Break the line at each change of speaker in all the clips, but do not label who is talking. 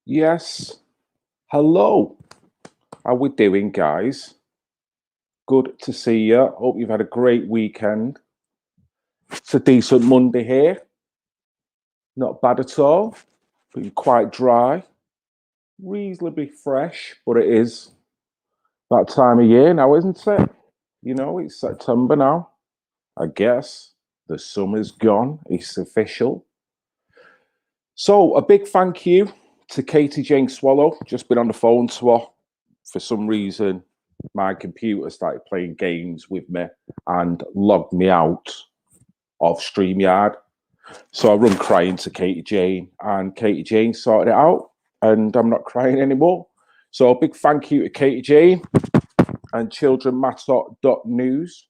Yes. Hello. How we doing, guys? Good to see you. Hope you've had a great weekend. It's a decent Monday here. Not bad at all. Been quite dry. Reasonably fresh, but it is that time of year now, isn't it? It's September now. I guess the summer's gone. It's official. So a big thank you to Katie Jane Swallow. Just been on the phone to her. For some reason, my computer started playing games with me and logged me out of StreamYard. So I run crying to Katie Jane, and Katie Jane sorted it out, and I'm not crying anymore. So a big thank you to Katie Jane and childrenmatter.news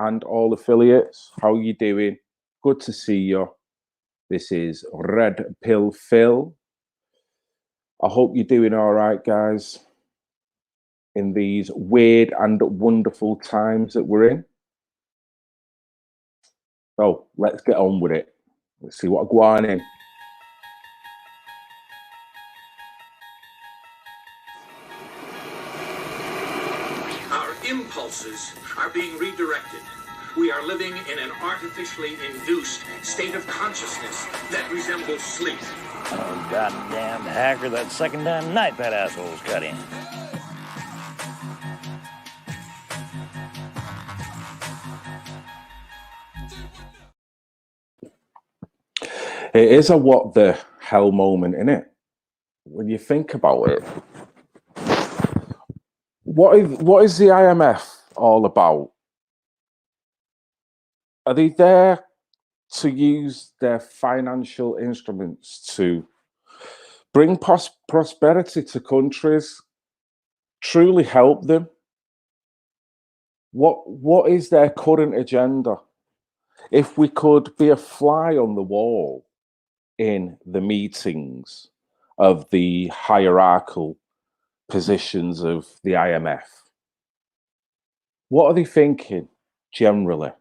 and all affiliates. How are you doing? Good to see you. This is Red Pill Phil. I hope you're doing all right, guys, in these weird and wonderful times that we're in. So let's get on with it. Let's see what going in.
Our impulses are being redirected. We are living in an artificially induced state of consciousness that resembles sleep.
Oh, goddamn hacker, that second damn night that asshole's cut in.
It is a what the hell moment, isn't it? When you think about it. What is the IMF all about? Are they there to use their financial instruments to bring prosperity to countries, truly help them? What is their current agenda? If we could be a fly on the wall in the meetings of the hierarchical positions of the IMF, what are they thinking generally?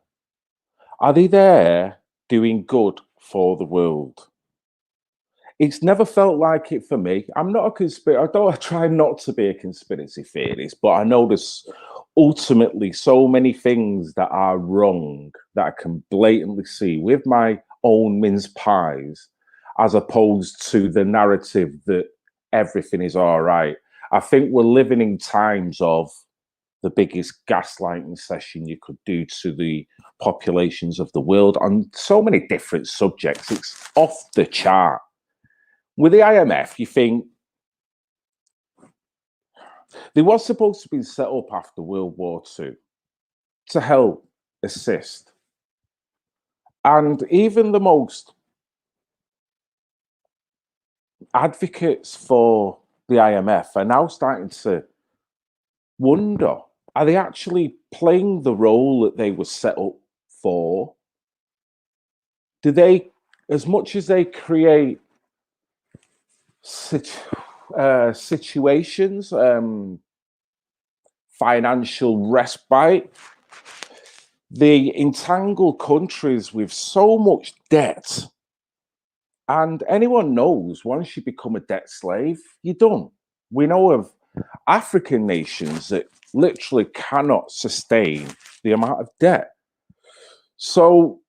Are they there doing good for the world? It's never felt like it for me. I'm not a conspiracy. I try not to be a conspiracy theorist, but I know there's ultimately so many things that are wrong that I can blatantly see with my own mince pies, as opposed to the narrative that everything is all right. I think we're living in times of the biggest gaslighting session you could do to the populations of the world on so many different subjects. It's off the chart. With the IMF, you think they were supposed to be set up after World War II to help assist. And even the most advocates for the IMF are now starting to wonder, are they actually playing the role that they were set up for? Do they, as much as they create situations, financial respite, they entangle countries with so much debt. And anyone knows once you become a debt slave, you're done. We know of African nations that literally cannot sustain the amount of debt. So,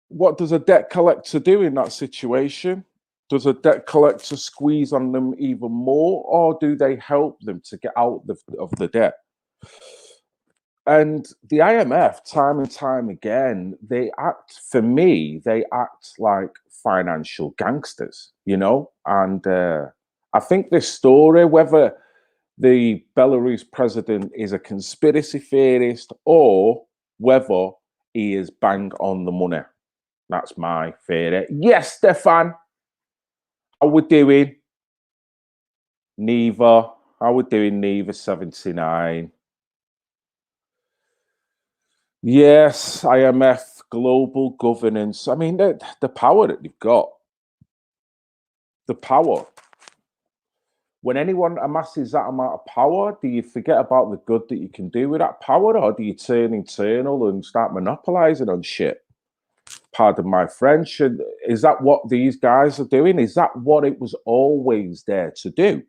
what does a debt collector do in that situation? Does a debt collector squeeze on them even more, or do they help them to get out of the debt? And the IMF, time and time again, for me, they act like financial gangsters, And I think this story, whether the Belarus president is a conspiracy theorist or whether he is bang on the money, that's my theory. Yes, Stefan, how we doing? Neither. How we doing, Neither 79? Yes, IMF, global governance. I mean, the power that they've got, the power. When anyone amasses that amount of power, do you forget about the good that you can do with that power, or do you turn internal and start monopolizing on shit? pardon my French. And is that what these guys are doing? Is that what it was always there to do?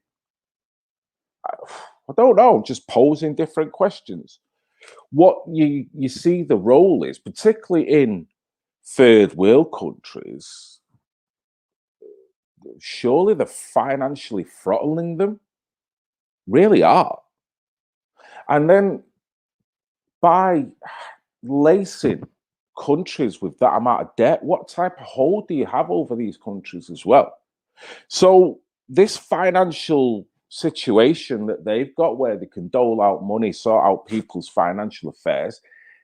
I don't know. Just posing different questions. What you see the role is, particularly in third world countries, surely they're financially throttling them. Really are. And then by lacing countries with that amount of debt, what type of hold do you have over these countries as well? So this financial situation that they've got where they can dole out money, sort out people's financial affairs,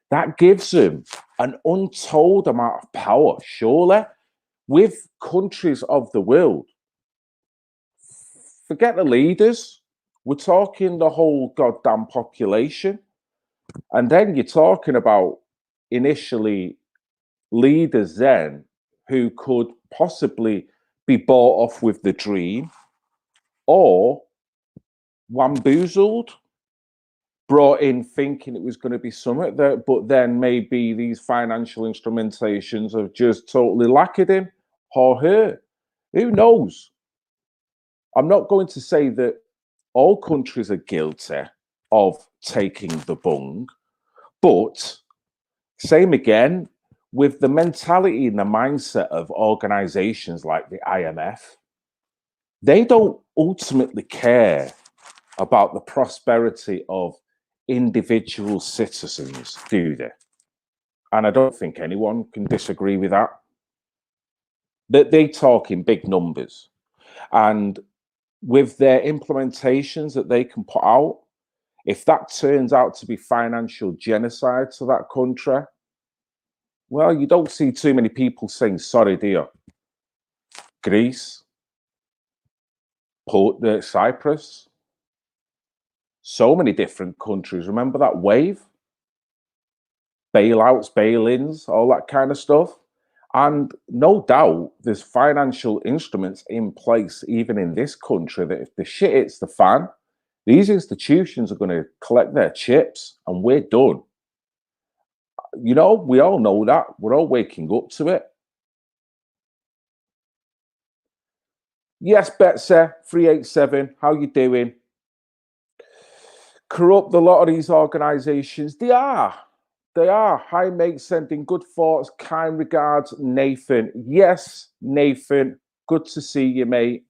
that gives them an untold amount of power, surely, with countries of the world. Forget the leaders. We're talking the whole goddamn population. And then you're talking about initially leaders then who could possibly be bought off with the dream or bamboozled, brought in thinking it was going to be something that, but then maybe these financial instrumentations have just totally lacked him or her. Who knows? I'm not going to say that all countries are guilty of taking the bung, but same again with the mentality and the mindset of organizations like the IMF. They don't ultimately care about the prosperity of individual citizens, do they? And I don't think anyone can disagree with that. That they talk in big numbers. And with their implementations that they can put out, if that turns out to be financial genocide to that country, well, you don't see too many people saying sorry, do you? Greece, Cyprus, so many different countries. Remember that wave? Bailouts, bail-ins, all that kind of stuff. And no doubt there's financial instruments in place, even in this country, that if the shit hits the fan, these institutions are going to collect their chips and we're done. You know, we all know that. We're all waking up to it. Yes, Betsy, 387, how you doing? Corrupt a lot of these organizations. They are. They are. Hi, mate, sending good thoughts, kind regards, Nathan. Yes, Nathan, good to see you, mate.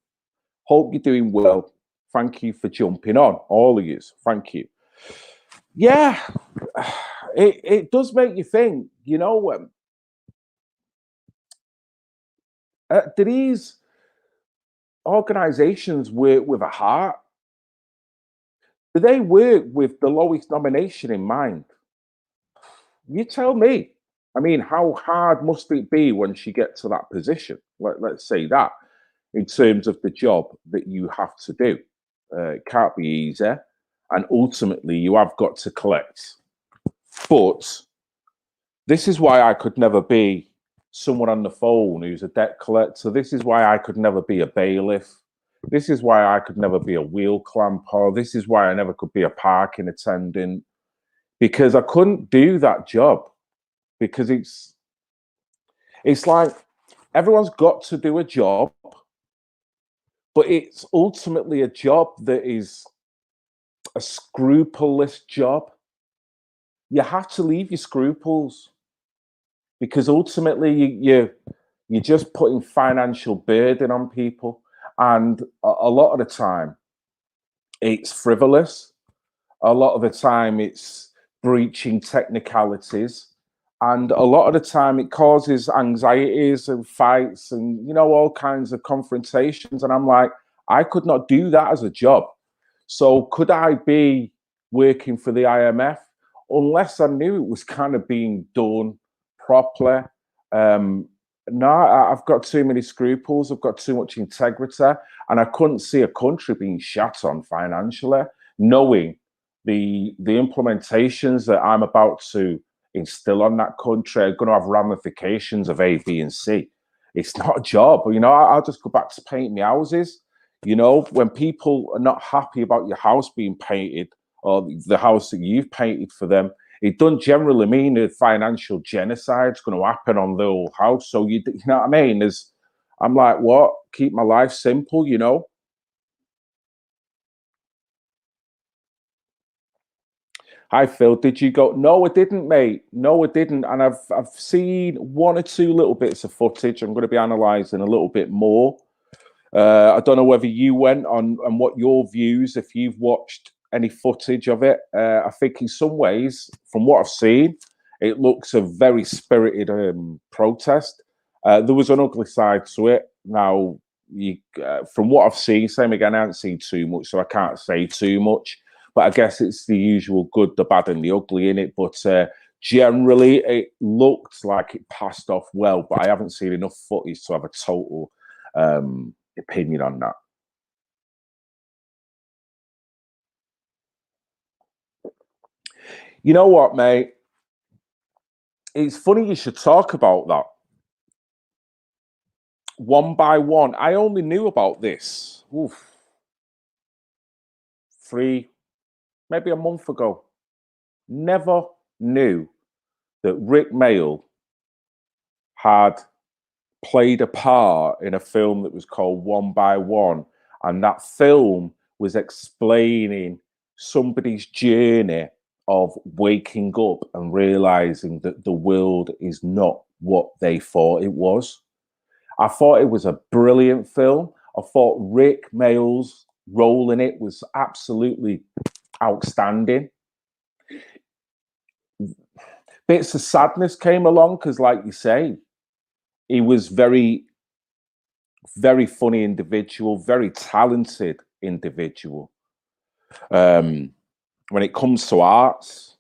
Hope you're doing well. Thank you for jumping on, all of you. Thank you. Yeah, it does make you think, you know, do these organizations work with a heart? Do they work with the lowest nomination in mind? You tell me. I mean, how hard must it be once you get to that position? Let's say that in terms of the job that you have to do. It can't be easy. And ultimately, you have got to collect. But this is why I could never be someone on the phone who's a debt collector. This is why I could never be a bailiff. This is why I could never be a wheel clamper. This is why I never could be a parking attendant. Because I couldn't do that job. Because it's like everyone's got to do a job, but it's ultimately a job that is a scrupulous job. You have to leave your scruples because ultimately you're just putting financial burden on people, and a lot of the time it's frivolous. A lot of the time it's breaching technicalities. And a lot of the time it causes anxieties and fights and, you know, all kinds of confrontations. And I'm like, I could not do that as a job. So could I be working for the IMF? Unless I knew it was kind of being done properly. No, I've got too many scruples. I've got too much integrity. And I couldn't see a country being shat on financially, knowing the implementations that I'm about to instill on that country are going to have ramifications of A, B, and C. It's not a job. You know, I'll just go back to painting my houses. You know, when people are not happy about your house being painted or the house that you've painted for them, it doesn't generally mean a financial genocide's going to happen on the whole house. So you know what I mean? I'm like, what? Keep my life simple, you know? Hi Phil, did you go? No, I didn't, mate. No, I didn't. And I've seen one or two little bits of footage. I'm going to be analysing a little bit more. I don't know whether you went on and what your views, if you've watched any footage of it. I think in some ways, from what I've seen, it looks a very spirited protest. There was an ugly side to it. Now, from what I've seen, same again, I haven't seen too much, so I can't say too much. But I guess it's the usual good, the bad, and the ugly in it. But generally, it looked like it passed off well. But I haven't seen enough footage to have a total opinion on that. You know what, mate? It's funny you should talk about that. One by one, I only knew about this maybe a month ago. Never knew that Rick Mayall had played a part in a film that was called One by One, and that film was explaining somebody's journey of waking up and realizing that the world is not what they thought it was. I thought it was a brilliant film. I thought Rick Mayall's role in it was absolutely outstanding. Bits of sadness came along because, like you say, he was very, very funny individual, very talented individual. When it comes to arts,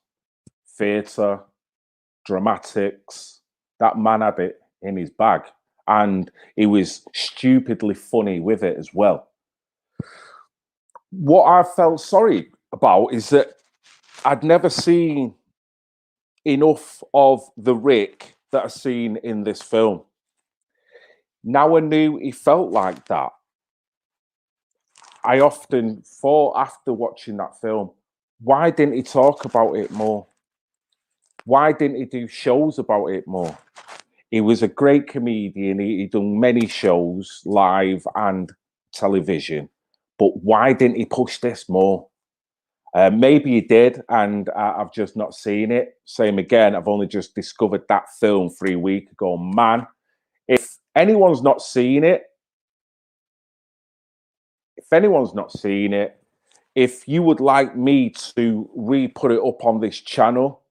theatre, dramatics, that man had it in his bag. And he was stupidly funny with it as well. What I felt sorry about is that I'd never seen enough of the Rick that I've seen in this film. Now I knew he felt like that. I often thought after watching that film, why didn't he talk about it more? Why didn't he do shows about it more? He was a great comedian. He'd done many shows, live and television. But why didn't he push this more? Maybe he did, and I've just not seen it. Same again, I've only just discovered that film 3 weeks ago. Man, if anyone's not seen it, if you would like me to re-put it up on this channel,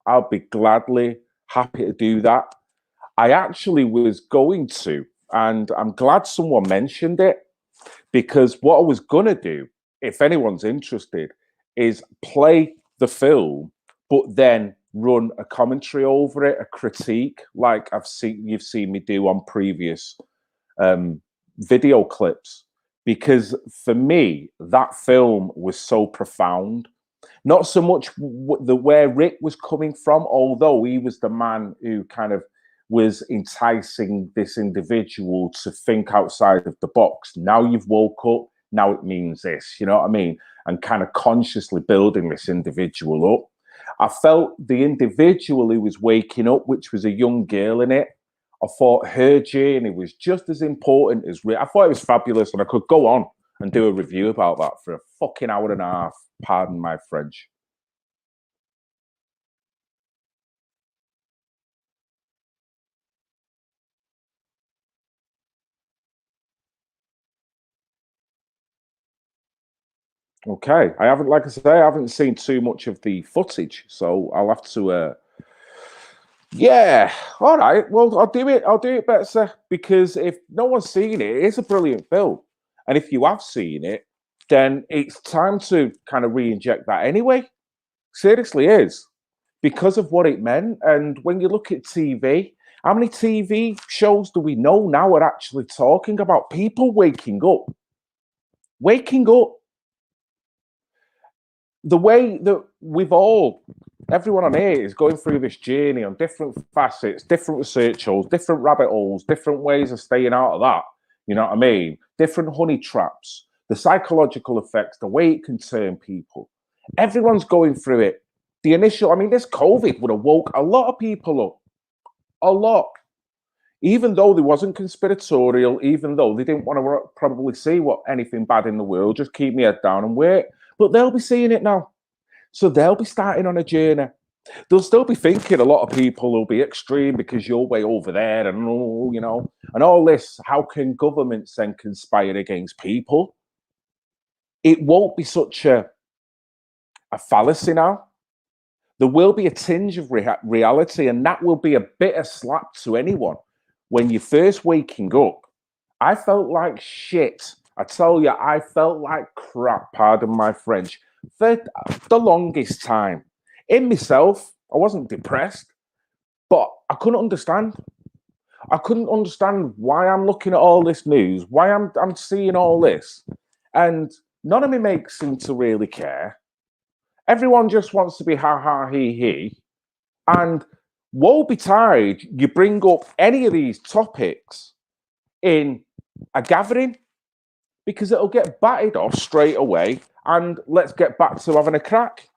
I'll be gladly happy to do that. I actually was going to, and I'm glad someone mentioned it, because what I was going to do, if anyone's interested, is play the film, but then run a commentary over it, a critique, like you've seen me do on previous video clips. Because for me, that film was so profound. Not so much where Rick was coming from, although he was the man who kind of was enticing this individual to think outside of the box. Now you've woke up, now it means this, you know what I mean? And kind of consciously building this individual up. I felt the individual who was waking up, which was a young girl in it, I thought her journey was just as important as Rick. I thought it was fabulous, and I could go on and do a review about that for a fucking hour and a half. Pardon my French. Okay, I haven't, like I say, I haven't seen too much of the footage, so I'll have to. Yeah, all right. Well, I'll do it better, because if no one's seen it, it's a brilliant film, and if you have seen it, then it's time to kind of re-inject that anyway. Seriously, is because of what it meant. And when you look at TV, how many TV shows do we know now are actually talking about people waking up? Waking up. The way that everyone on here is going through this journey on different facets, different research holes, different rabbit holes, different ways of staying out of that. You know what I mean? Different honey traps, the psychological effects, the way it can turn people. Everyone's going through it the initial, I mean, this COVID would have woke a lot of people up. A lot. Even though they wasn't conspiratorial, even though they didn't want to probably see what anything bad in the world, just keep my head down and wait. But they'll be seeing it now. So they'll be starting on a journey. They'll still be thinking, a lot of people will be extreme because you're way over there and all, you know, and all this. How can governments then conspire against people? It won't be such a fallacy now. There will be a tinge of reality, and that will be a bitter slap to anyone. When you're first waking up, I felt like shit. I tell you, I felt like crap, pardon my French, for the longest time. In myself, I wasn't depressed, but I couldn't understand. I couldn't understand why I'm looking at all this news, why I'm seeing all this. And none of my mates seem to really care. Everyone just wants to be ha ha he. And woe betide, you bring up any of these topics in a gathering, because it'll get batted off straight away. And let's get back to having a crack.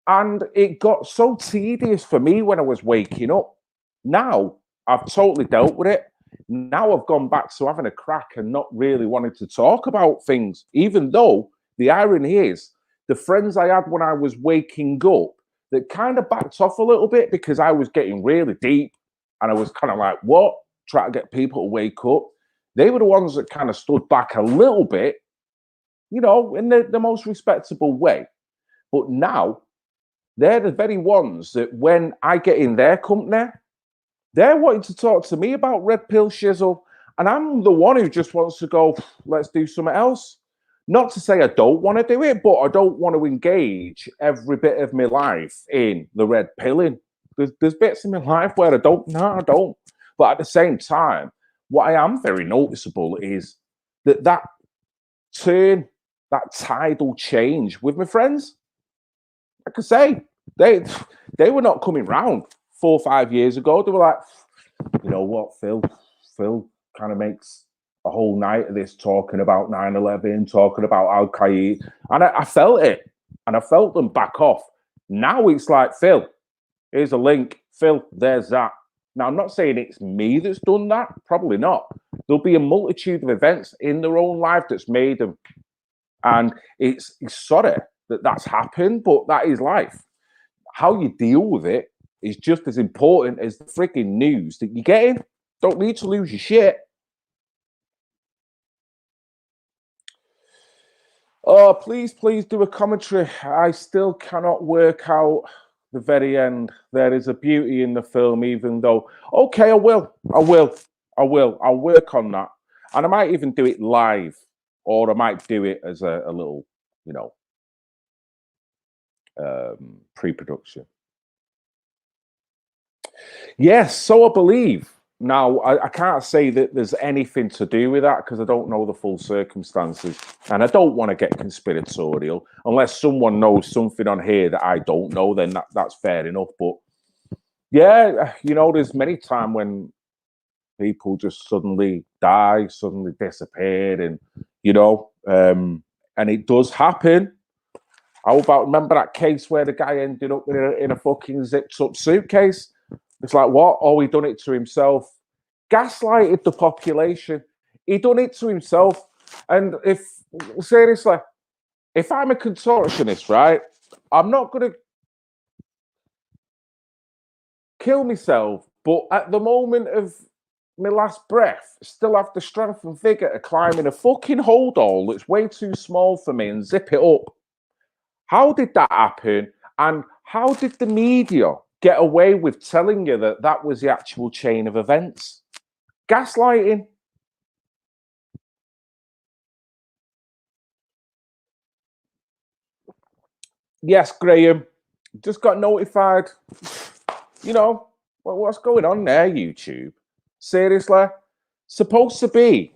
And it got so tedious for me when I was waking up. Now I've totally dealt with it. Now I've gone back to having a crack and not really wanting to talk about things, even though the irony is the friends I had when I was waking up that kind of backed off a little bit because I was getting really deep and I was kind of like, what? Try to get people to wake up. They were the ones that kind of stood back a little bit, you know, in the most respectable way. But now they're the very ones that when I get in their company, they're wanting to talk to me about red pill shizzle. And I'm the one who just wants to go, let's do something else. Not to say I don't want to do it, but I don't want to engage every bit of my life in the red pilling. There's bits in my life where I don't. But at the same time, what I am very noticeable is that turn, that tidal change with my friends. Like I say, they were not coming round 4 or 5 years ago. They were like, you know what, Phil kind of makes a whole night of this talking about 9/11, talking about Al Qaeda, and I felt it, and I felt them back off. Now it's like, Phil, here's a link. Phil, there's that. Now I'm not saying it's me that's done that. Probably not. There'll be a multitude of events in their own life that's made them, and it's sorry that that's happened, but that is life. How you deal with it is just as important as the freaking news that you're getting. Don't need to lose your shit. Oh, please do a commentary. I still cannot work out the very end. There is a beauty in the film, even though, okay, I will. I'll work on that. And I might even do it live, or I might do it as a little, you know, pre-production. Yes, so I believe. Now, I can't say that there's anything to do with that because I don't know the full circumstances. And I don't want to get conspiratorial. Unless someone knows something on here that I don't know, then that's fair enough. But yeah, you know, there's many times when people just suddenly die, suddenly disappear, and, you know, and it does happen. How about, remember that case where the guy ended up in a fucking zipped up suitcase? It's like, what? Oh, he done it to himself. Gaslighted the population. He done it to himself. And seriously, if I'm a contortionist, right, I'm not going to kill myself, but at the moment of my last breath, still have the strength and vigor to climb in a fucking hold all that's way too small for me and zip it up. How did that happen? And how did the media get away with telling you that that was the actual chain of events? Gaslighting. Yes, Graham. Just got notified. You know, what's going on there, YouTube? Seriously? Supposed to be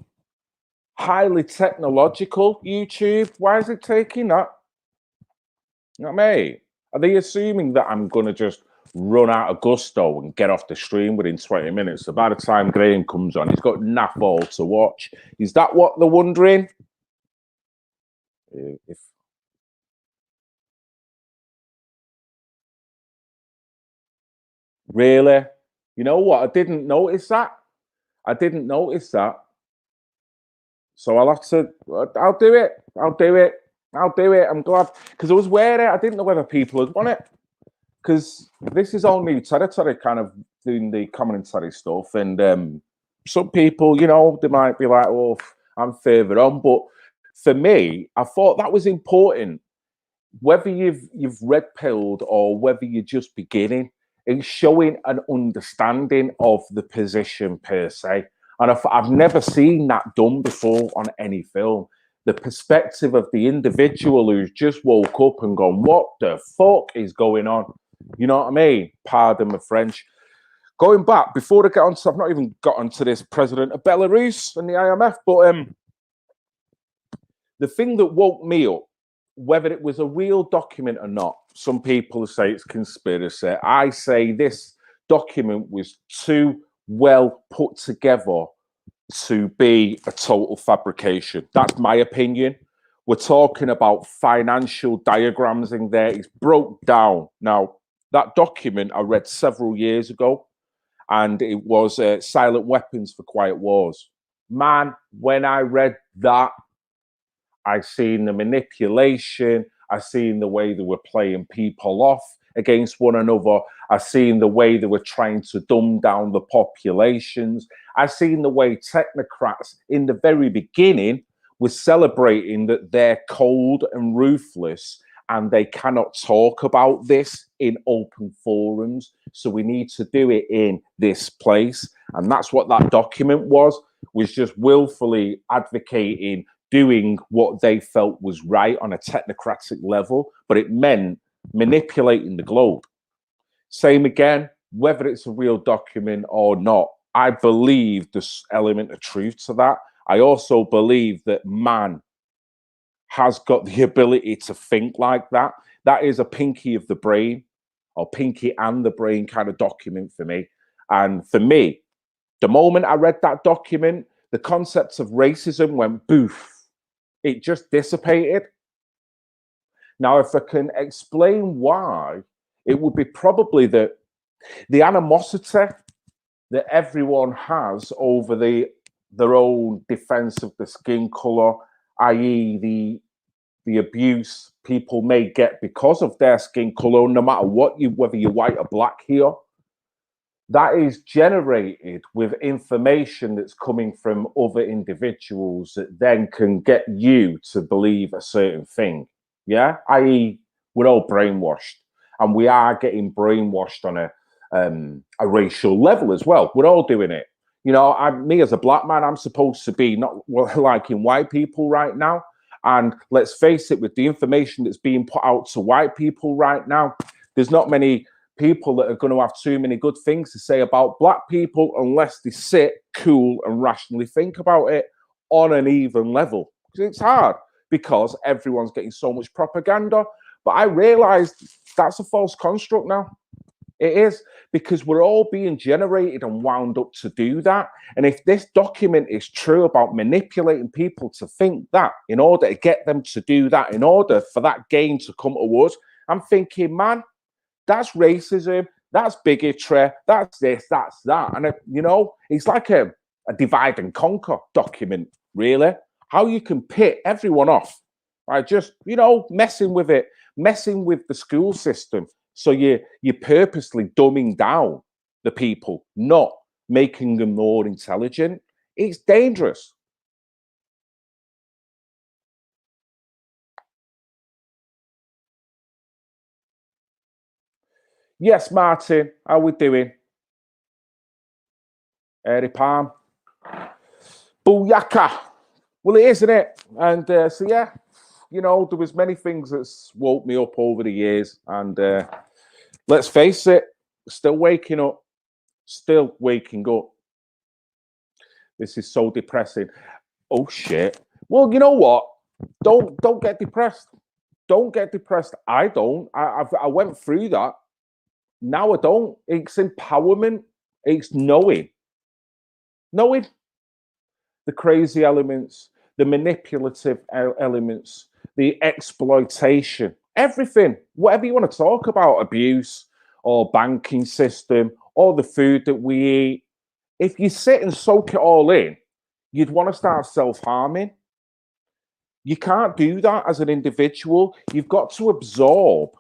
highly technological YouTube. Why is it taking that? You know what I mean? Are they assuming that I'm going to just run out of gusto and get off the stream within 20 minutes? So by the time Graham comes on, he's got naff all to watch. Is that what they're wondering? If Really? You know what? I didn't notice that. I didn't notice that. So I'll have to. I'll do it. I'll do it. I'll do it. I'm glad because I was wearing it. I didn't know whether people had won it because this is all new territory, kind of doing the commentary stuff. And some people, they might be like, "Oh, I'm further on," but for me, I thought that was important. Whether you've red pilled or whether you're just beginning, it's showing an understanding of the position per se. And I've never seen that done before on any film. The perspective of the individual who's just woke up and gone, what the fuck is going on? You know what I mean? Pardon my French. Going back, before I get on to, I've not even got onto this president of Belarus and the IMF, but the thing that woke me up, whether it was a real document or not, some people say it's conspiracy. I say this document was too well put together to be a total fabrication. That's my opinion. We're talking about financial diagrams in there. It's broke down. Now, that document I read several years ago, and it was Silent Weapons for Quiet Wars. Man, when I read that, I seen the manipulation. I seen the way they were playing people off against one another. I seen the way they were trying to dumb down the populations. I seen the way technocrats in the very beginning were celebrating that they're cold and ruthless and they cannot talk about this in open forums. So we need to do it in this place. And that's what that document was just willfully advocating doing what they felt was right on a technocratic level, but it meant manipulating the globe. Same again, whether it's a real document or not, I believe there's element of truth to that. I also believe that man has got the ability to think like that. That is a pinky of the brain or pinky and the brain kind of document for me. And for me, the moment I read that document, the concept of racism went boof. It just dissipated. Now, if I can explain why, it would be probably the animosity that everyone has over their own defense of the skin color, i.e., the abuse people may get because of their skin color, no matter whether you're white or black here. That is generated with information that's coming from other individuals that then can get you to believe a certain thing. Yeah, i.e., we're all brainwashed, and we are getting brainwashed on a racial level as well. We're all doing it. Me as a black man, I'm supposed to be not liking white people right now. And let's face it, with the information that's being put out to white people right now, there's not many people that are going to have too many good things to say about black people unless they sit cool and rationally think about it on an even level. It's hard because everyone's getting so much propaganda. But I realized that's a false construct now. It is, because we're all being generated and wound up to do that. And if this document is true about manipulating people to think that in order to get them to do that, in order for that gain to come to us, I'm thinking, man, that's racism, that's bigotry, that's this, that's that. And, it's like a divide and conquer document, really. How you can pit everyone off by just, messing with it, messing with the school system. So you're purposely dumbing down the people, not making them more intelligent. It's dangerous. Yes, Martin, how we doing? Airy Palm. Booyaka. Well, it is, isn't it? And so, yeah, there was many things that's woke me up over the years. And let's face it, still waking up. Still waking up. This is so depressing. Oh, shit. Well, you know what? Don't get depressed. Don't get depressed. I don't. I went through that. Now I don't. It's empowerment. It's knowing the crazy elements, the manipulative elements, the exploitation, everything, whatever you want to talk about, abuse or banking system, or the food that we eat. If you sit and soak it all in, you'd want to start self-harming. You can't do that as an individual. You've got to absorb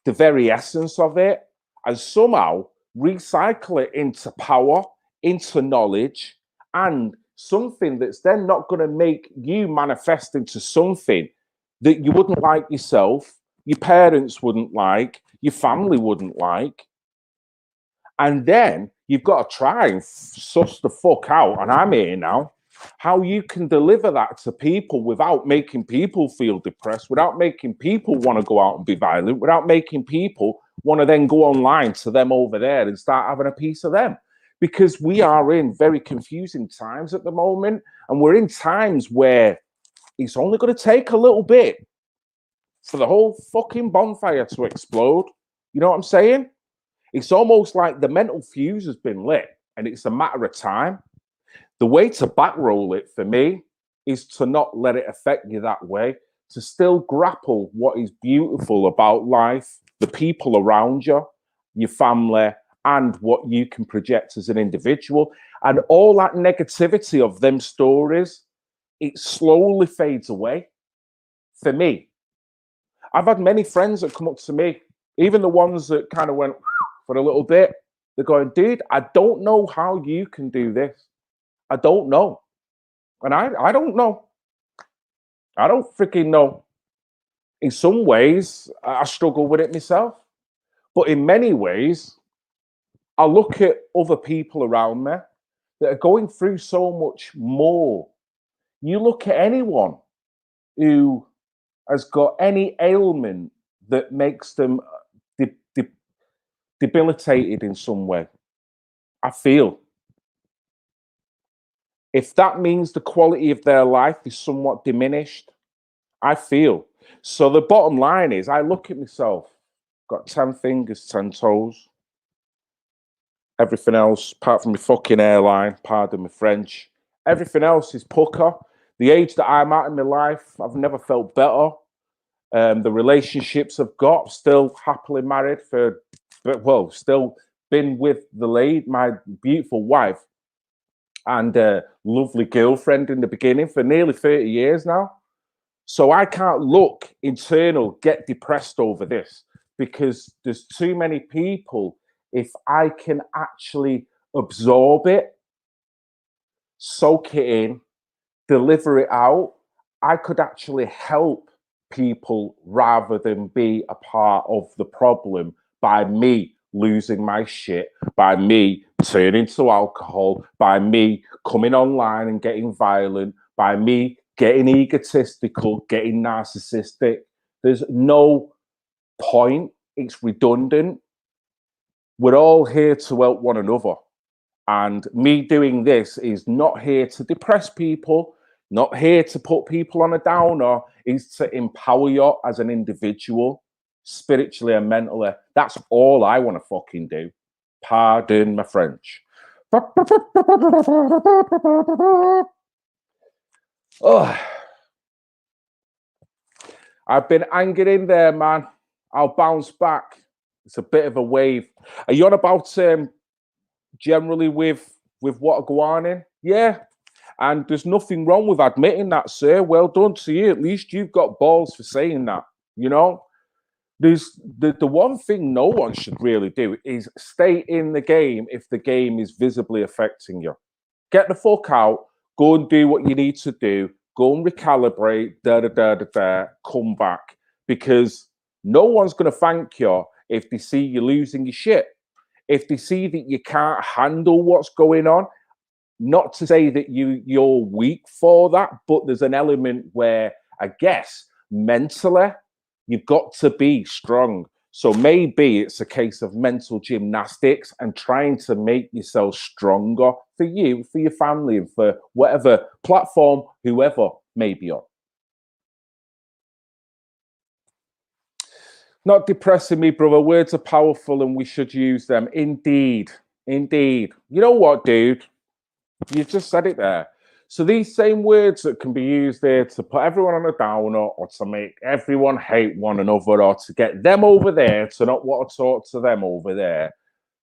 the very essence of it and somehow recycle it into power, into knowledge, and something that's then not going to make you manifest into something that you wouldn't like yourself, your parents wouldn't like, your family wouldn't like. And then you've got to try and suss the fuck out, and I'm here now, how you can deliver that to people without making people feel depressed, without making people want to go out and be violent, without making people want to then go online to them over there and start having a piece of them. Because we are in very confusing times at the moment, and we're in times where it's only going to take a little bit for the whole fucking bonfire to explode. You know what I'm saying? It's almost like the mental fuse has been lit and it's a matter of time. The way to backroll it for me is to not let it affect you that way, to still grapple what is beautiful about life, the people around you, your family, and what you can project as an individual. And all that negativity of them stories, it slowly fades away for me. I've had many friends that come up to me, even the ones that kind of went for a little bit. They're going, dude, I don't know how you can do this. I don't know. And I don't know. I don't freaking know. In some ways, I struggle with it myself. But in many ways, I look at other people around me that are going through so much more. You look at anyone who has got any ailment that makes them debilitated in some way. I feel if that means the quality of their life is somewhat diminished, I feel. So the bottom line is, I look at myself, got 10 fingers, 10 toes. Everything else, apart from my fucking hairline, pardon my French, everything else is pucker. The age that I'm at in my life, I've never felt better. The relationships I've got, still happily married still been with the lady, my beautiful wife, and lovely girlfriend in the beginning for nearly 30 years now. So I can't look internal, get depressed over this, because there's too many people. If I can actually absorb it, soak it in, deliver it out, I could actually help people rather than be a part of the problem by me losing my shit, by me turning to alcohol, by me coming online and getting violent, by me getting egotistical, getting narcissistic. There's no point. It's redundant. We're all here to help one another. And me doing this is not here to depress people, not here to put people on a downer, is to empower you as an individual, spiritually and mentally. That's all I want to fucking do. Pardon my French. Oh, I've been hanging in there, man. I'll bounce back. It's a bit of a wave. Are you on about generally with what go on in? Yeah. And there's nothing wrong with admitting that, sir. Well done to you. At least you've got balls for saying that. You know, there's the one thing no one should really do is stay in the game if the game is visibly affecting you. Get the fuck out. Go and do what you need to do. Go and recalibrate. Come back, because no one's going to thank you if they see you losing your shit. If they see that you can't handle what's going on. Not to say that you're weak for that, but there's an element where I guess mentally you've got to be strong. So maybe it's a case of mental gymnastics and trying to make yourself stronger for you, for your family, and for whatever platform, whoever may be on. Not depressing me, brother. Words are powerful and we should use them. Indeed. Indeed. You know what, dude? You just said it there. So these same words that can be used there to put everyone on a downer or to make everyone hate one another or to get them over there to not want to talk to them over there,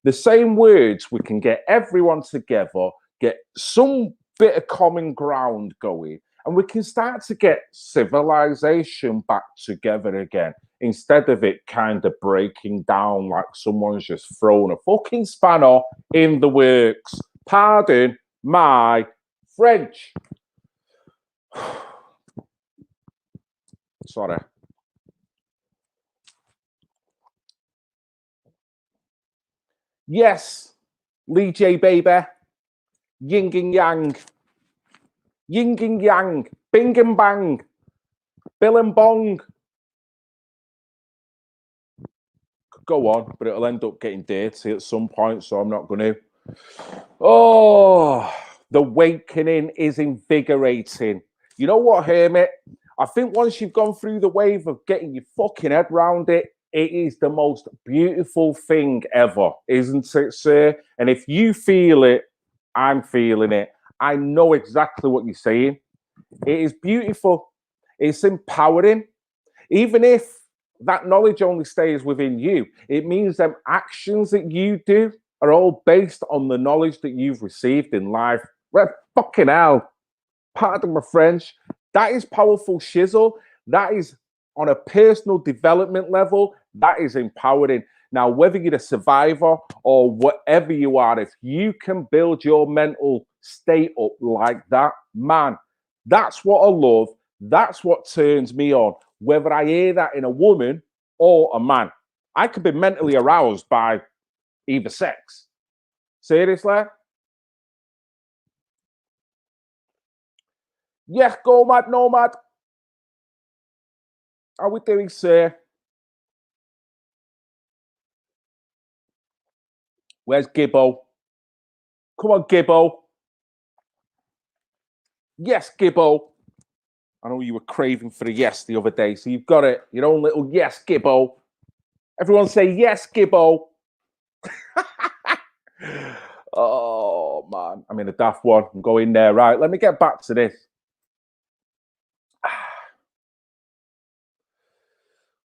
the same words we can get everyone together, get some bit of common ground going, and we can start to get civilization back together again instead of it kind of breaking down like someone's just thrown a fucking spanner in the works. Pardon my French. Sorry. Yes, Lee J, baby. Yin and yang. Yin and yang. Bing and bang. Bill and bong. Go on, but it'll end up getting dirty at some point, so I'm not going to. Oh, the awakening is invigorating. You know what, Hermit? I think once you've gone through the wave of getting your fucking head round it, it is the most beautiful thing ever, isn't it, sir? And if you feel it, I'm feeling it. I know exactly what you're saying. It is beautiful. It's empowering. Even if that knowledge only stays within you, it means them actions that you do are all based on the knowledge that you've received in life. Well, fucking hell. Pardon my French. That is powerful shizzle. That is on a personal development level. That is empowering. Now, whether you're a survivor or whatever you are, if you can build your mental state up like that, man, that's what I love. That's what turns me on. Whether I hear that in a woman or a man, I could be mentally aroused by either sex. Seriously? Yes, go mad, nomad. How we doing, sir? Where's Gibbo? Come on, Gibbo. Yes, Gibbo. I know you were craving for a yes the other day, so you've got it. Your own little yes, Gibbo. Everyone say yes, Gibbo. Oh, man. I'm in a daft one. I'm going there. Right, let me get back to this.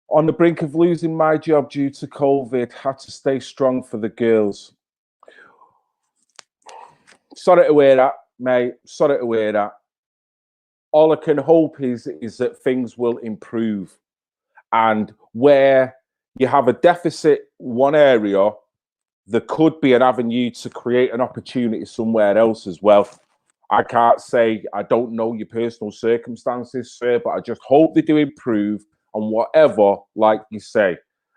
On the brink of losing my job due to COVID, had to stay strong for the girls. Sorry to hear that, mate. Sorry to hear that. All I can hope is that things will improve. And where you have a deficit one area, there could be an avenue to create an opportunity somewhere else as well. I can't say, I don't know your personal circumstances, sir, but I just hope they do improve on whatever, like you say,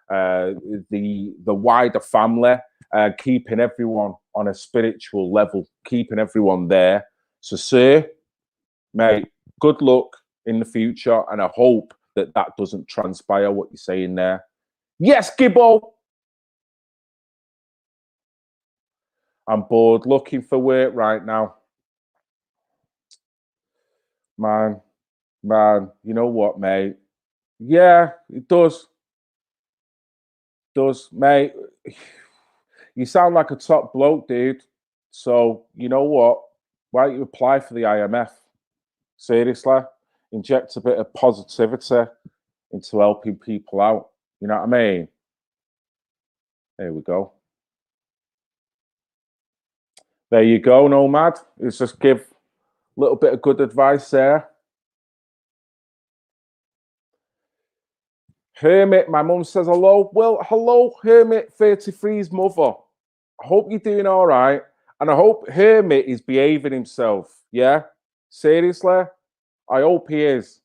the wider family, keeping everyone on a spiritual level, keeping everyone there. So, sir, mate, good luck in the future, and I hope that that doesn't transpire, what you're saying there. Yes, Gibbo! I'm bored, looking for work right now. Man, you know what, mate? Yeah, it does. Does, mate. You sound like a top bloke, dude. So, you know what? Why don't you apply for the IMF? Seriously? Inject a bit of positivity into helping people out. You know what I mean? There we go. There you go, Nomad. Let's just give a little bit of good advice there. Hermit, my mum says hello. Well, hello, Hermit 33's mother. I hope you're doing all right. And I hope Hermit is behaving himself. Yeah? Seriously? I hope he is.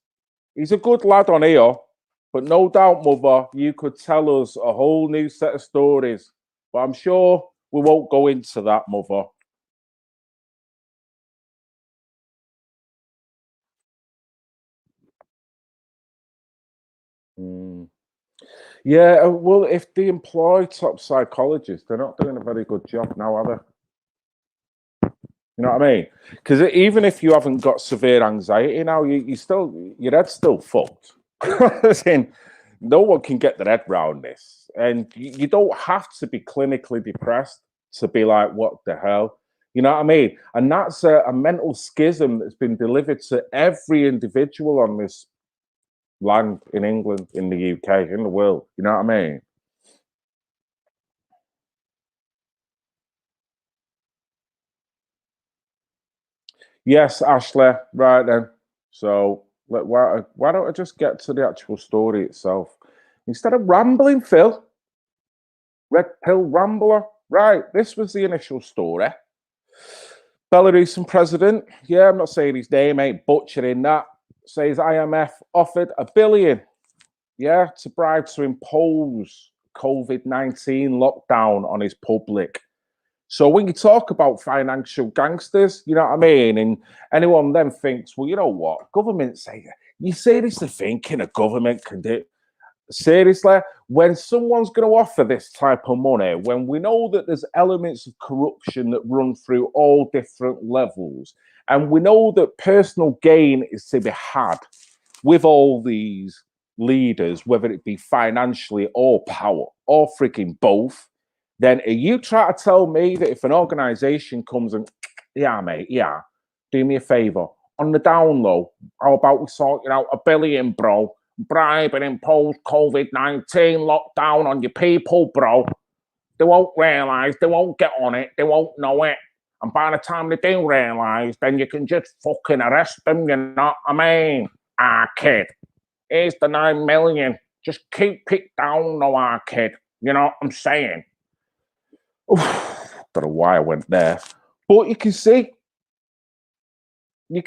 He's a good lad on here. But no doubt, mother, you could tell us a whole new set of stories. But I'm sure we won't go into that, mother. Yeah, well, if they employ top psychologists, they're not doing a very good job now, are they? You know what I mean? Because even if you haven't got severe anxiety now, you still, your head's still fucked. As in, no one can get their head around this. And you don't have to be clinically depressed to be like, what the hell? You know what I mean? And that's a mental schism that's been delivered to every individual on this land, in England, in the UK, in the world. You know what I mean? Yes, Ashley. Right then. So why don't I just get to the actual story itself instead of rambling, Phil? Red pill rambler. Right. This was the initial story. Belarusian president. Yeah, I'm not saying his name. Ain't butchering that. Says IMF offered $1 billion. Yeah, to bribe to impose COVID-19 lockdown on his public. So when you talk about financial gangsters, you know what I mean? And anyone then thinks, well, you know what? Government say, you seriously thinking a government can do seriously? When someone's going to offer this type of money, when we know that there's elements of corruption that run through all different levels, and we know that personal gain is to be had with all these leaders, whether it be financially or power or freaking both, then are you try to tell me that if an organization comes and, yeah, mate, yeah, do me a favor, on the down low, how about we sort out $1 billion, bro? Bribe and impose COVID-19 lockdown on your people, bro. They won't realize, they won't get on it, they won't know it. And by the time they do realize, then you can just fucking arrest them, you know what I mean? Ah, kid, here's the 9 million. Just keep it down, no, our kid. You know what I'm saying? Oof, don't know why I went there. But you can see it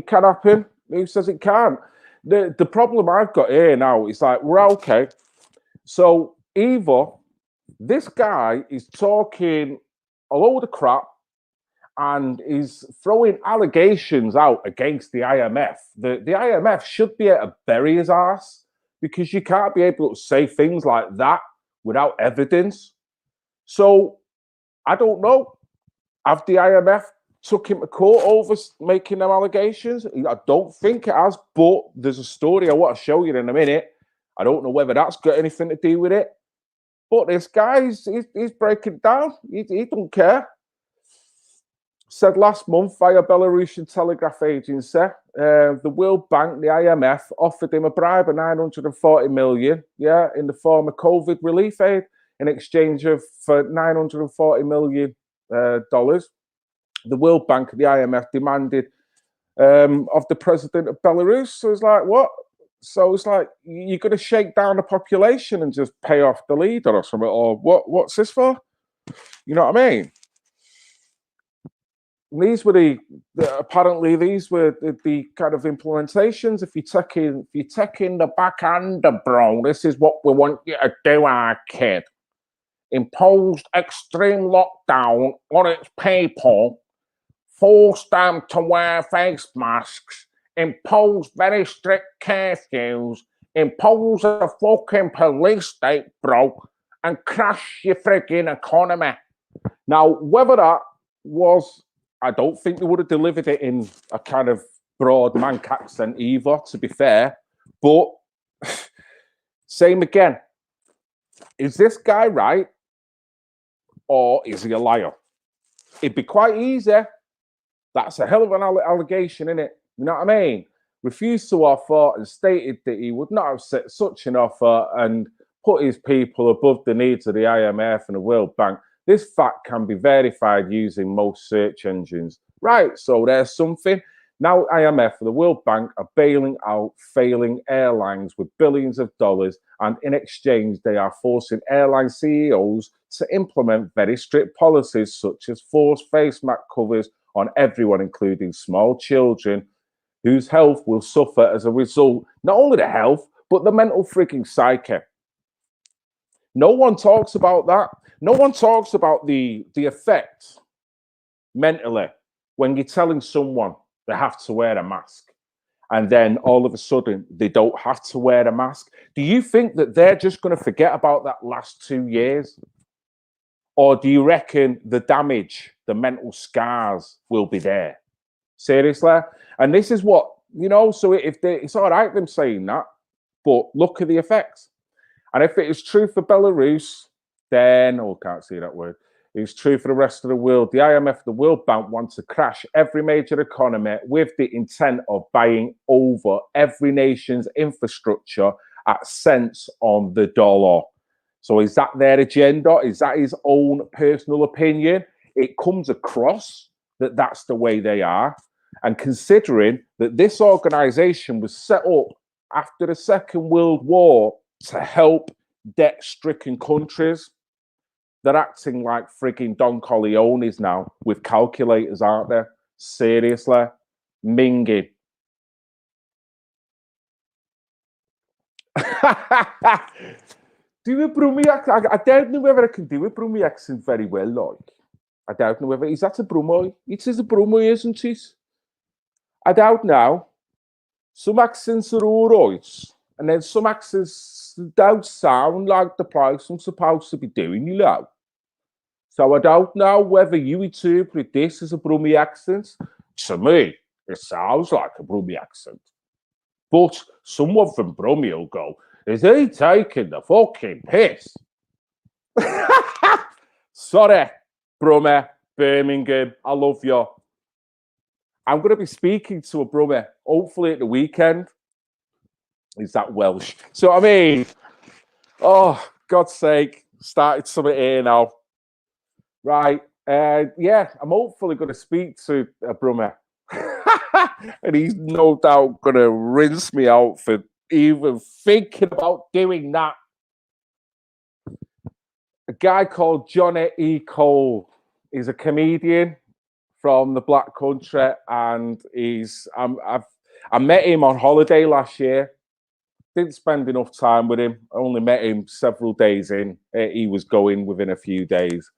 can happen. Who says it can't? The problem I've got here now is like, we're okay. So either this guy is talking a load of crap and is throwing allegations out against the IMF. The IMF should be able to bury his ass because you can't be able to say things like that without evidence. So I don't know. Have the IMF took him to court over making them allegations? I don't think it has, but there's a story I want to show you in a minute. I don't know whether that's got anything to do with it. But this guy, he's breaking down. He don't care. Said last month via Belarusian telegraph agency, the World Bank, the IMF, offered him a bribe of 940 million, yeah, in the form of COVID relief aid in exchange for 940 million dollars. The World Bank, the IMF, demanded of the president of Belarus. So it's like, what? So it's like you're going to shake down the population and just pay off the leader or something, or what? What's this for? You know what I mean? These were apparently these were the kind of implementations. If you take in the back end, bro, this is what we want you to do, our kid. Imposed extreme lockdown on its people, forced them to wear face masks, impose very strict curfews, impose a fucking police state, bro, and crash your freaking economy. Now, whether that was, I don't think they would have delivered it in a kind of broad Manc accent either, to be fair. But same again. Is this guy right? Or is he a liar? It'd be quite easy. That's a hell of an allegation, isn't it? You know what I mean? Refused to offer and stated that he would not have set such an offer and put his people above the needs of the IMF and the World Bank. This fact can be verified using most search engines. Right, so there's something. Now IMF and the World Bank are bailing out failing airlines with billions of dollars, and in exchange they are forcing airline CEOs to implement very strict policies such as forced face mask covers on everyone, including small children, whose health will suffer as a result. Not only the health, but the mental freaking psyche. No one talks about that. No one talks about the effect mentally when you're telling someone they have to wear a mask and then all of a sudden they don't have to wear a mask. Do you think that they're just going to forget about that last 2 years? Or do you reckon the damage, the mental scars will be there? Seriously? And this is what, you know, so it's all right them saying that, but look at the effects. And if it is true for Belarus, then, oh, can't see that word. It's true for the rest of the world. The IMF, the World Bank want to crash every major economy with the intent of buying over every nation's infrastructure at cents on the dollar. So is that their agenda? Is that his own personal opinion? It comes across that that's the way they are. And considering that this organization was set up after the Second World War to help debt-stricken countries, they're acting like frigging Don Corleones now with calculators, aren't they? Seriously. Minging. Do a Brummy accent? I don't know whether I can do a Brummy accent very well, like. I don't know whether... Is that a Brummie? It is a Brummie, isn't it? I don't know. Some accents are all right. And then some accents don't sound like the place I'm supposed to be doing, you know. So I don't know whether you interpret this as a Brummie accent. To me, it sounds like a Brummie accent. But someone from Brummie will go, is he taking the fucking piss? Sorry, Brummie, Birmingham, I love you. I'm going to be speaking to a Brummie, hopefully at the weekend. Is that Welsh? So, I mean, oh, God's sake, started something here now. Right. Yeah, I'm hopefully going to speak to a Brummie. And he's no doubt going to rinse me out for even thinking about doing that. A guy called Johnny E. Cole. He's a comedian from the Black Country, and I met him on holiday last year. Didn't spend enough time with him. I only met him several days in. He was going within a few days.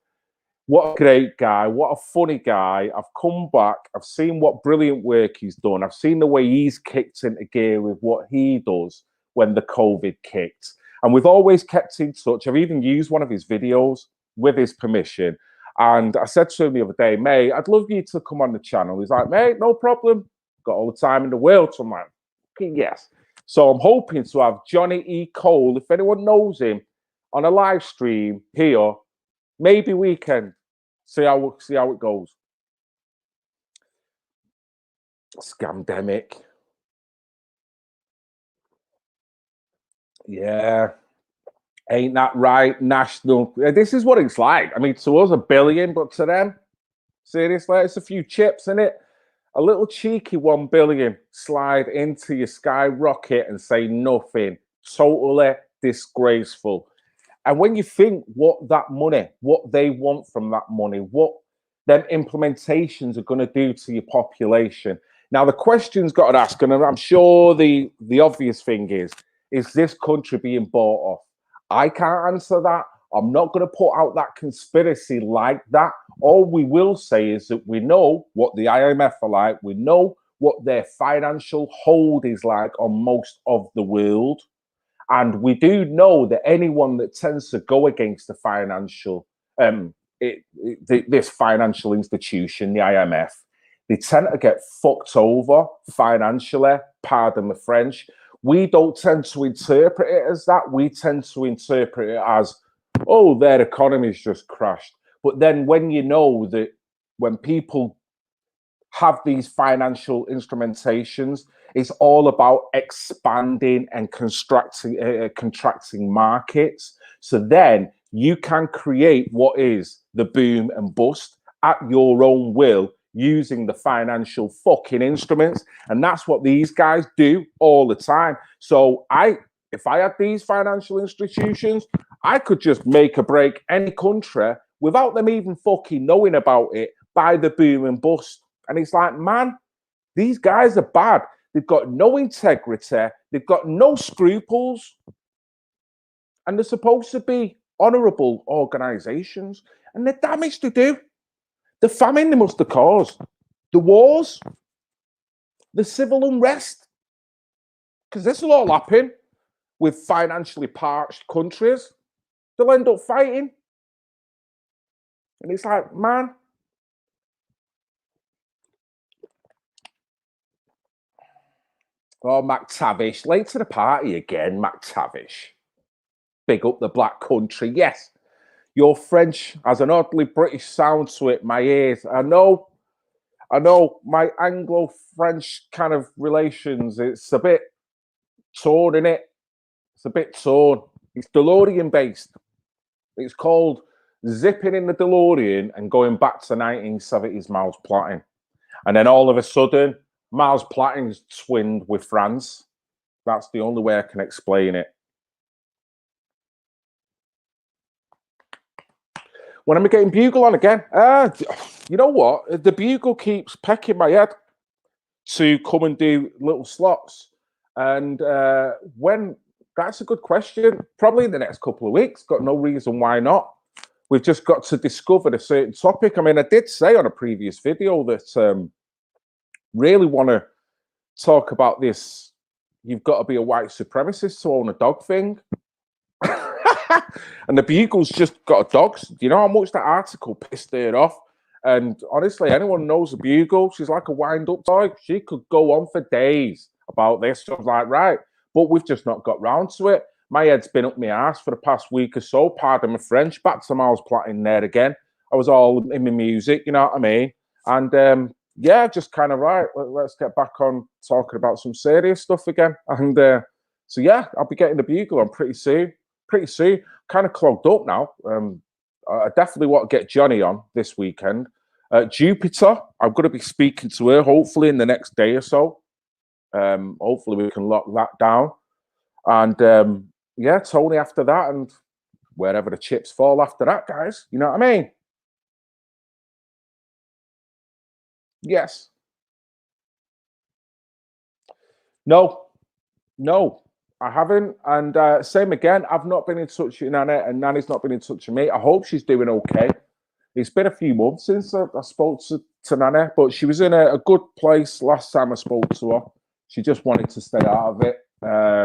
What a great guy. What a funny guy. I've come back. I've seen what brilliant work he's done. I've seen the way he's kicked into gear with what he does when the COVID kicked. And we've always kept in touch. I've even used one of his videos with his permission. And I said to him the other day, mate, I'd love you to come on the channel. He's like, mate, no problem. Got all the time in the world. So I'm like, okay, yes. So I'm hoping to have Johnny E. Cole, if anyone knows him, on a live stream here. Maybe weekend. See how it goes. Scamdemic. Yeah. Ain't that right? National. This is what it's like. I mean, to us, $1 billion, but to them, seriously, it's a few chips in it. A little cheeky 1 billion slide into your skyrocket and say nothing. Totally disgraceful. And when you think what that money, what they want from that money, what them implementations are going to do to your population. Now, the question's got to ask, and I'm sure the obvious thing is this country being bought off? I can't answer that. I'm not going to put out that conspiracy like that. All we will say is that we know what the IMF are like. We know what their financial hold is like on most of the world. And we do know that anyone that tends to go against the financial, this financial institution, the IMF, they tend to get fucked over financially, pardon the French. We don't tend to interpret it as that. We tend to interpret it as, oh, their economy's just crashed. But then when you know that when people have these financial instrumentations, it's all about expanding and contracting markets. So then you can create what is the boom and bust at your own will using the financial fucking instruments. And that's what these guys do all the time. So if I had these financial institutions, I could just make or break any country without them even fucking knowing about it by the boom and bust. And it's like, man, these guys are bad. They've got no integrity. They've got no scruples. And they're supposed to be honourable organisations. And the damage they do. The famine they must have caused. The wars. The civil unrest. Because this will all happen with financially parched countries. They'll end up fighting. And it's like, man, oh, McTavish, late to the party again, McTavish. Big up the Black Country. Yes, Your French has an oddly British sound to it, my ears. I know my Anglo-French kind of relations, it's a bit torn in it. It's a bit torn. It's DeLorean based. It's called zipping in the DeLorean and going back to 1970s Miles Platting. And then all of a sudden, Miles Platting's twinned with France. That's the only way I can explain it. When am I getting Bugle on again? You know what? The Bugle keeps pecking my head to come and do little slots. And when, that's a good question. Probably in the next couple of weeks. Got no reason why not. We've just got to discover a certain topic. I mean, I did say on a previous video that really want to talk about this. You've got to be a white supremacist to own a dog thing. And the Bugle's just got a dog. Do you know how much that article pissed her off? And honestly, anyone knows the Bugle, she's like a wind-up dog. She could go on for days about this. So I was like, right, but we've just not got round to it. My head's been up my ass for the past week or so. Pardon my French. Back to Miles Platting there again. I was all in my music, you know what I mean? And yeah, just kind of right. Let's get back on talking about some serious stuff again. And so yeah, I'll be getting the Bugle on pretty soon. Pretty soon. Kind of clogged up now. I definitely want to get Johnny on this weekend. Jupiter, I'm going to be speaking to her hopefully in the next day or so. Hopefully we can lock that down. And yeah, Tony after that, and wherever the chips fall after that, guys. You know what I mean? Yes. No, I haven't. And same again, I've not been in touch with Nana, and Nana's not been in touch with me. I hope she's doing okay. It's been a few months since I spoke to Nana, but she was in a good place last time I spoke to her. She just wanted to stay out of it,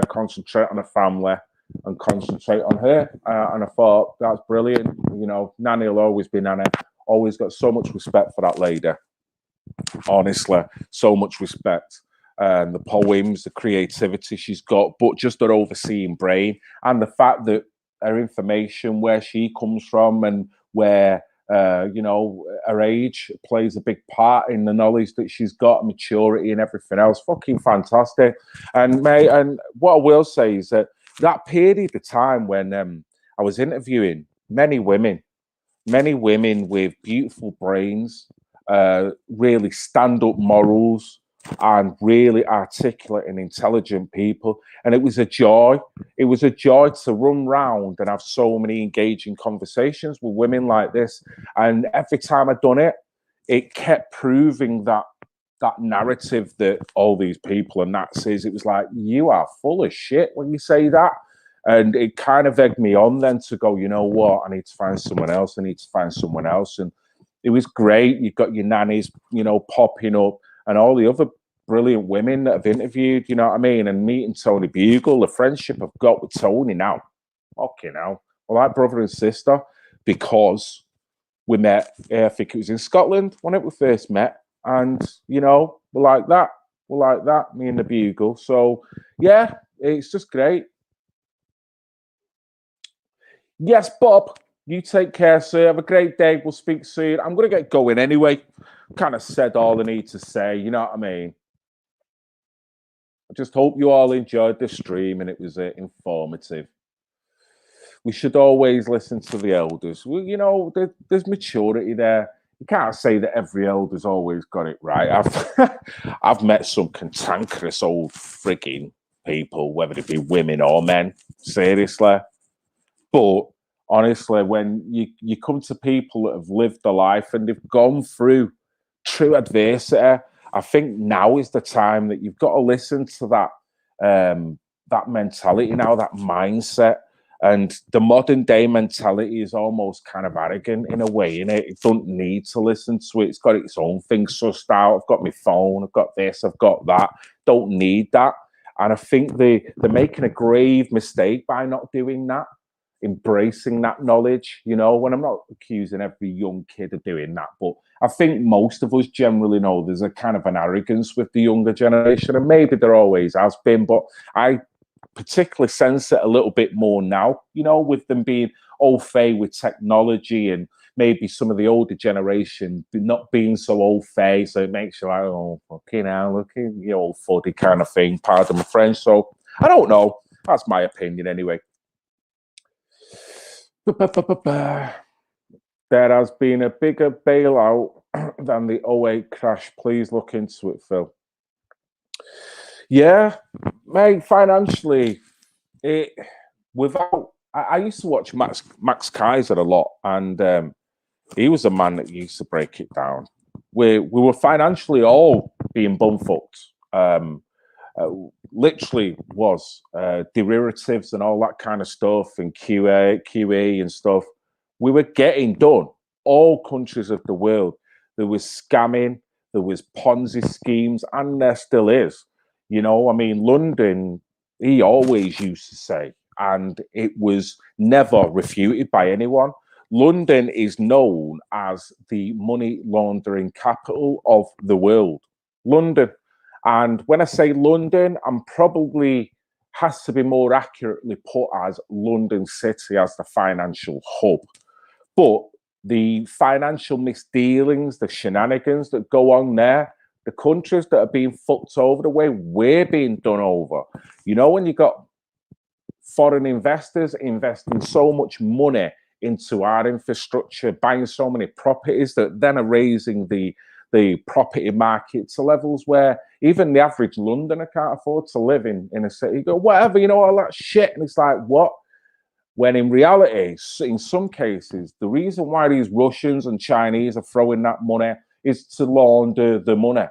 concentrate on her family and concentrate on her. And I thought, that's brilliant. You know, Nanny will always be Nana. Always got so much respect for that lady. Honestly, so much respect. The poems, the creativity she's got, but just her overseeing brain and the fact that her information, where she comes from and where, you know, her age plays a big part in the knowledge that she's got, maturity and everything else. Fucking fantastic. And mate, and what I will say is that period of time when I was interviewing many women with beautiful brains, really stand-up morals, and really articulate and intelligent people. And it was a joy. It was a joy to run round and have so many engaging conversations with women like this. And every time I'd done it, it kept proving that narrative that all these people are Nazis. It was like, you are full of shit when you say that. And it kind of egged me on then to go, you know what, I need to find someone else. I need to find someone else. And it was great. You've got your nannies, you know, popping up, and all the other brilliant women that I've interviewed, you know what I mean? And meeting Tony Bugle, the friendship I've got with Tony now. Okay, now. Well, like brother and sister, because we met, I think it was in Scotland when we first met. And, you know, we're like that. We're like that, me and the Bugle. So, yeah, it's just great. Yes, Bob, you take care, sir. Have a great day. We'll speak soon. I'm going to get going anyway. Kind of said all I need to say, you know what I mean? I just hope you all enjoyed the stream and it was informative. We should always listen to the elders. Well, you know, there's maturity there. You can't say that every elder's always got it right. I've met some cantankerous old frigging people, whether it be women or men, seriously. But honestly, when you come to people that have lived a life and they've gone through true adversity, I think now is the time that you've got to listen to that mentality now, that mindset. And the modern day mentality is almost kind of arrogant in a way, innit? It don't need to listen to it. It's got its own thing sussed out. I've got my phone, I've got this, I've got that. Don't need that. And I think they're making a grave mistake by not doing that, embracing that knowledge, you know, when I'm not accusing every young kid of doing that, but I think most of us generally know there's a kind of an arrogance with the younger generation, and maybe there always has been, but I particularly sense it a little bit more now, you know, with them being au fait with technology, and maybe some of the older generation not being so au fait, so it makes you like, oh, fucking hell, look at you old fuddy kind of thing, pardon my French. So I don't know. That's my opinion anyway. There has been a bigger bailout than the '08 crash. Please look into it, Phil. Yeah, mate, financially, it without I used to watch Max Kaiser a lot, and he was a man that used to break it down. We were financially all being bumfucked. Literally was derivatives and all that kind of stuff, and QE and stuff. We were getting done. All countries of the world. There was scamming, there was Ponzi schemes, and there still is. You know, I mean, London, he always used to say, and it was never refuted by anyone. London is known as the money laundering capital of the world. London. And when I say London, I'm probably has to be more accurately put as London City as the financial hub. But the financial misdealings, the shenanigans that go on there, the countries that are being fucked over the way we're being done over. You know, when you got foreign investors investing so much money into our infrastructure, buying so many properties that then are raising the property market to levels where even the average Londoner can't afford to live in a city. You go, whatever, you know, all that shit. And it's like, what? When in reality, in some cases, the reason why these Russians and Chinese are throwing that money is to launder the money.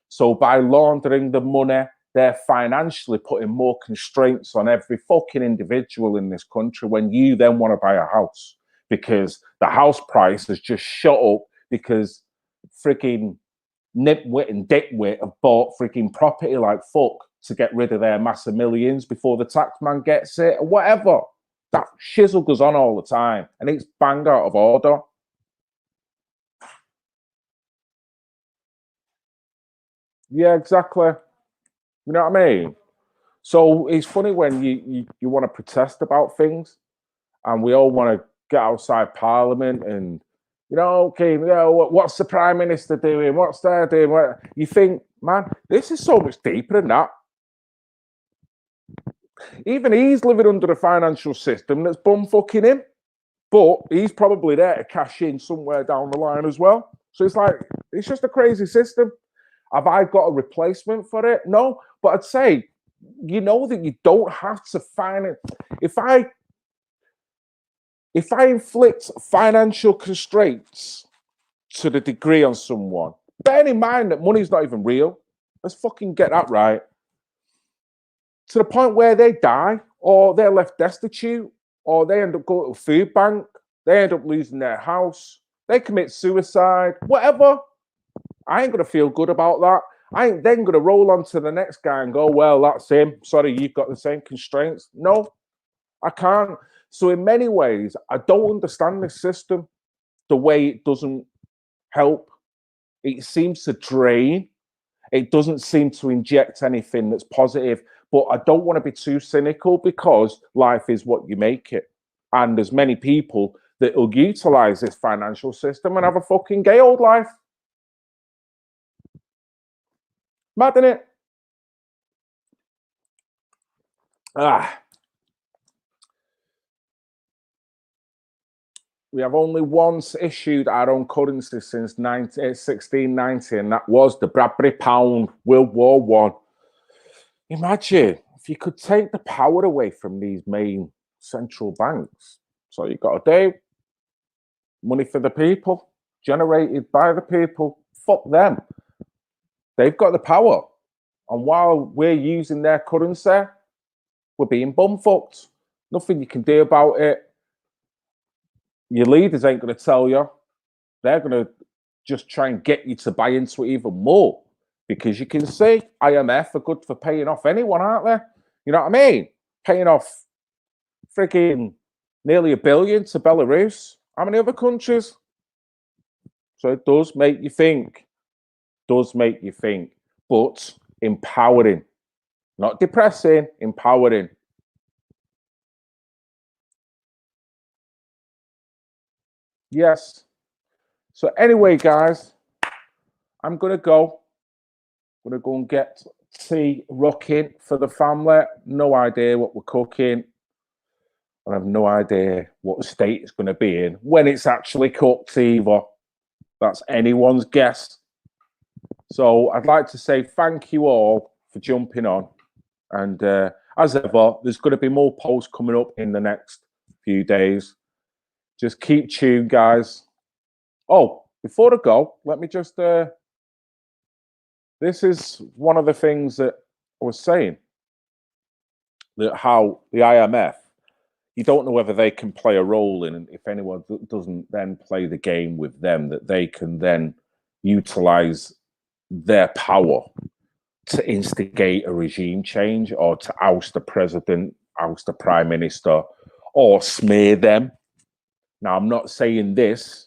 So by laundering the money, they're financially putting more constraints on every fucking individual in this country when you then want to buy a house because the house price has just shot up because freaking nitwit and dickwit have bought freaking property like fuck to get rid of their massive millions before the tax man gets it or whatever. That shizzle goes on all the time and it's bang out of order. Yeah, exactly. You know what I mean? So it's funny when you want to protest about things and we all want to get outside Parliament and, you know, okay, you know, what's the Prime Minister doing? What's they doing? What? You think, man, this is so much deeper than that. Even he's living under a financial system that's bumfucking him, but he's probably there to cash in somewhere down the line as well. So it's like, it's just a crazy system. Have I got a replacement for it? No, but I'd say, you know that you don't have to find it. If I inflict financial constraints to the degree on someone, bear in mind that money's not even real. Let's fucking get that right. To the point where they die, or they're left destitute, or they end up going to a food bank, they end up losing their house, they commit suicide, whatever. I ain't gonna feel good about that. I ain't then gonna roll on to the next guy and go, well, that's him. Sorry, you've got the same constraints. No, I can't. So in many ways, I don't understand this system, the way it doesn't help. It seems to drain. It doesn't seem to inject anything that's positive. But I don't want to be too cynical because life is what you make it. And there's many people that will utilize this financial system and have a fucking gay old life. Mad, isn't it? We have only once issued our own currency since 1690, and that was the Bradbury Pound, World War One. Imagine if you could take the power away from these main central banks. So you got to do money for the people, generated by the people. Fuck them. They've got the power. And while we're using their currency, we're being bumfucked. Nothing you can do about it. Your leaders ain't going to tell you. They're going to just try and get you to buy into it even more. Because you can see IMF are good for paying off anyone, aren't they? You know what I mean? Paying off freaking nearly $1 billion to Belarus. How many other countries? So it does make you think. Does make you think. But empowering. Not depressing, empowering. Yes. So anyway, guys, I'm going to go. I'm going to go and get tea rocking for the family. No idea what we're cooking. I have no idea what state it's going to be in when it's actually cooked either. That's anyone's guess. So I'd like to say thank you all for jumping on. And as ever, there's going to be more posts coming up in the next few days. Just keep tuned, guys. Oh, before I go, let me just... this is one of the things that I was saying. That how the IMF, you don't know whether they can play a role in, and if anyone doesn't then play the game with them, that they can then utilize their power to instigate a regime change or to oust the president, oust the prime minister, or smear them. Now, I'm not saying this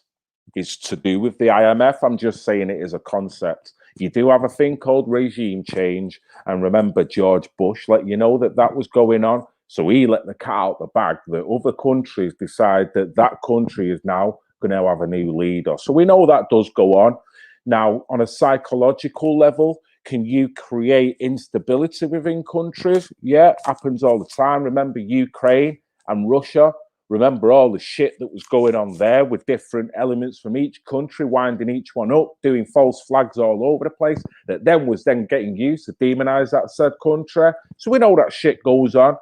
is to do with the IMF. I'm just saying it is a concept. You do have a thing called regime change. And remember, George Bush let you know that that was going on. So he let the cat out the bag that other countries decide that that country is now going to have a new leader. So we know that does go on. Now, on a psychological level, can you create instability within countries? Yeah, happens all the time. Remember Ukraine and Russia. Remember all the shit that was going on there with different elements from each country, winding each one up, doing false flags all over the place, that then was then getting used to demonize that said country. So we know that shit goes on.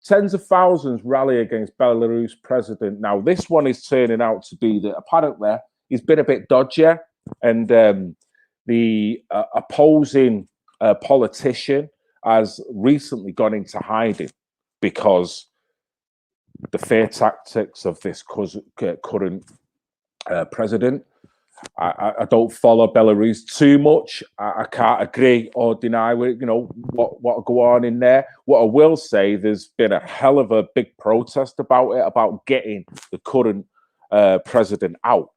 Tens of thousands rally against Belarus president. Now, this one is turning out to be that apparently he's been a bit dodgy, and the opposing politician has recently gone into hiding because the fear tactics of this current president. I don't follow Belarus too much. I can't agree or deny with what go on in there. What I will say, there's been a hell of a big protest about it, about getting the current president out.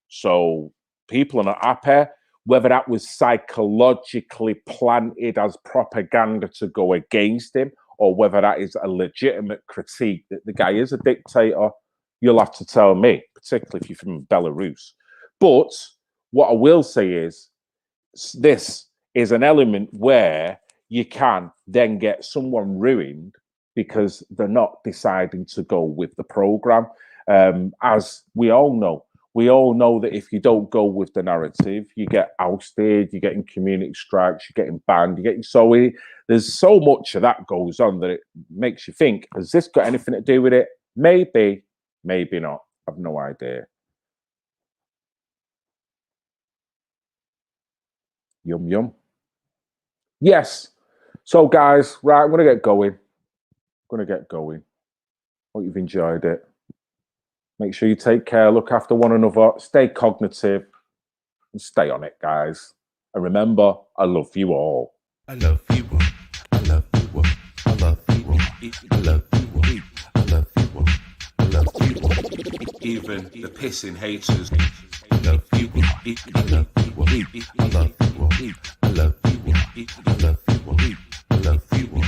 So people are not happy. Whether that was psychologically planted as propaganda to go against him, or whether that is a legitimate critique that the guy is a dictator, you'll have to tell me, particularly if you're from Belarus. But what I will say is this is an element where you can then get someone ruined because they're not deciding to go with the program. As we all know that if you don't go with the narrative, you get ousted, you're getting community strikes, you're getting banned, there's so much of that goes on that it makes you think, has this got anything to do with it? Maybe, maybe not. I've no idea. Yum, yum. Yes. So, guys, right, I'm going to get going. Hope you've enjoyed it. Make sure you take care, look after one another, stay cognitive, and stay on it, guys. And remember, I love you all.
I love you all. I love you all. I love you all. I love you all. I love you all. I love you all.
Even the pissing haters.
I love you all. I love you all. I love you all. I love you all. I love you all. I love you all.